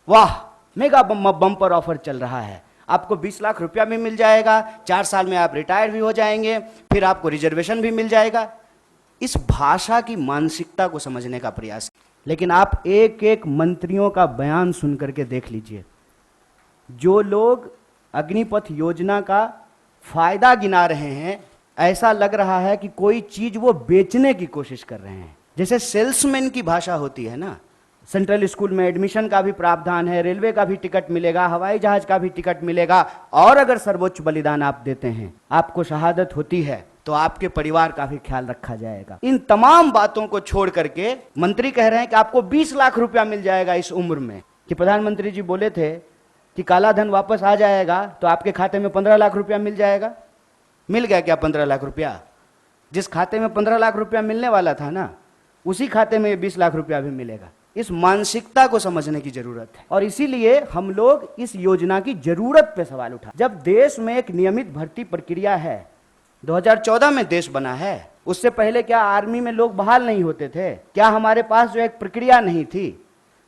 वाह, mega bumper offer चल रहा है, आपको 20 लाख रुपया भी मिल जाएगा, 4 साल में आप रिटायर भी हो जाएंगे, फिर आपको रिजर्वेशन भी मिल जाएगा। इस भाषा की मानसिकता को समझने का प्रयास। लेकिन आप एक एक मंत्रियों का बयान सुन करके देख लीजिए। जो लोग अग्निपथ योजना का फायदा गिना रहे हैं, ऐसा लग रहा है कि कोई चीज वो बेचने की कोशिश कर रहे हैं। जैसे सेल्समैन की भाषा होती है ना। सेंट्रल स्कूल में एडमिशन का भी प्रावधान है, रेलवे का भी टिकट मिलेगा, हवाई जहाज का भी टिकट मिलेगा, और अगर सर्वोच्च बलिदान आप देते हैं, आपको शहादत होती है, तो आपके परिवार का भी ख्याल रखा जाएगा। इन तमाम बातों को छोड़ करके मंत्री कह रहे हैं कि आपको 20 लाख रुपया मिल जाएगा इस उम्र में। कि प्रधानमंत्री जी बोले थे कि काला धन वापस आ जाएगा तो आपके खाते में 15 लाख रुपया मिल जाएगा। मिल गया क्या 15 लाख रुपया? जिस खाते में 15 लाख रुपया मिलने वाला था ना, उसी खाते में 20 लाख रुपया भी मिलेगा। इस मानसिकता को समझने की जरूरत है, और इसीलिए हम लोग इस योजना की जरूरत पे सवाल उठा। जब देश में एक नियमित भर्ती प्रक्रिया है, 2014 में देश बना है, उससे पहले क्या आर्मी में लोग बहाल नहीं होते थे? क्या हमारे पास जो एक प्रक्रिया नहीं थी,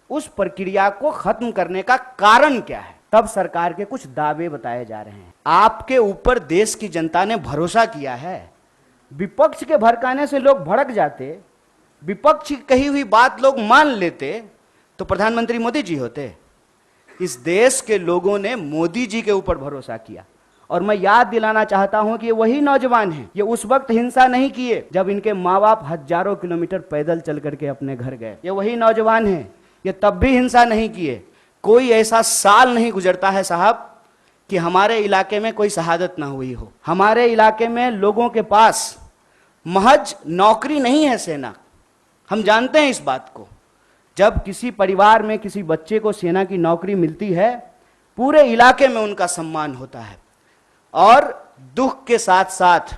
उस प्रक्रिया को खत्म करने का कारण क्या है? तब सरकार के कुछ दावे बताए जा रहे हैं। आपके ऊपर देश की जनता ने भरोसा किया है। विपक्ष के भड़काने से लोग भड़क जाते, विपक्ष की कही हुई बात लोग मान लेते, तो प्रधानमंत्री मोदी जी होते। इस देश के लोगों ने मोदी जी के ऊपर भरोसा किया। और मैं याद दिलाना चाहता हूं कि ये वही नौजवान हैं, ये उस वक्त हिंसा नहीं किए जब इनके माँ बाप हजारों किलोमीटर पैदल चल करके अपने घर गए। ये वही नौजवान हैं, ये तब भी हिंसा नहीं किए। कोई ऐसा साल नहीं गुजरता है साहब कि हमारे इलाके में कोई शहादत ना हुई हो। हमारे इलाके में लोगों के पास महज नौकरी नहीं है सेना, हम जानते हैं इस बात को। जब किसी परिवार में किसी बच्चे को सेना की नौकरी मिलती है, पूरे इलाके में उनका सम्मान होता है। और दुख के साथ साथ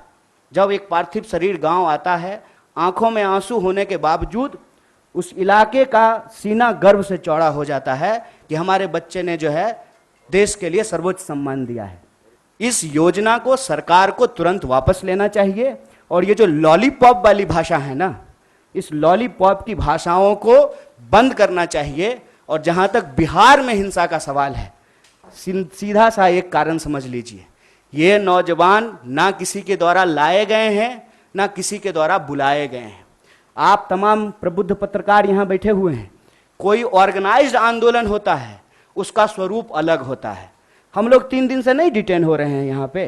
जब एक पार्थिव शरीर गांव आता है, आंखों में आंसू होने के बावजूद उस इलाके का सीना गर्व से चौड़ा हो जाता है कि हमारे बच्चे ने जो है देश के लिए सर्वोच्च सम्मान दिया है। इस योजना को सरकार को तुरंत वापस लेना चाहिए। और ये जो लॉलीपॉप वाली भाषा है ना, इस लॉलीपॉप की भाषाओं को बंद करना चाहिए। और जहां तक बिहार में हिंसा का सवाल है, सीधा सा एक कारण समझ लीजिए, ये नौजवान ना किसी के द्वारा लाए गए हैं, ना किसी के द्वारा बुलाए गए हैं। आप तमाम प्रबुद्ध पत्रकार यहां बैठे हुए हैं। कोई ऑर्गेनाइज्ड आंदोलन होता है, उसका स्वरूप अलग होता है। हम लोग 3 दिन से नहीं डिटेन हो रहे हैं यहाँ पे।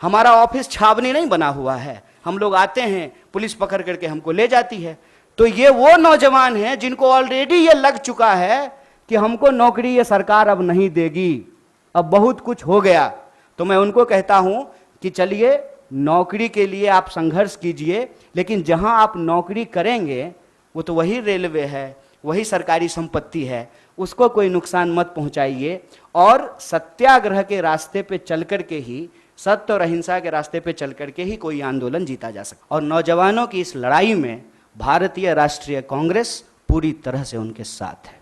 हमारा ऑफिस छावनी नहीं बना हुआ है। हम लोग आते हैं, पुलिस पकड़ करके हमको ले जाती है। तो ये वो नौजवान हैं जिनको ऑलरेडी ये लग चुका है कि हमको नौकरी ये सरकार अब नहीं देगी, अब बहुत कुछ हो गया। तो मैं उनको कहता हूं कि चलिए, नौकरी के लिए आप संघर्ष कीजिए, लेकिन जहां आप नौकरी करेंगे वो तो वही रेलवे है, वही सरकारी संपत्ति है, उसको कोई नुकसान मत पहुंचाइए। और सत्याग्रह के रास्ते पे चल करके ही, सत्य और अहिंसा के रास्ते पे चल करके ही कोई आंदोलन जीता जा सकता। और नौजवानों की इस लड़ाई में भारतीय राष्ट्रीय कांग्रेस पूरी तरह से उनके साथ है।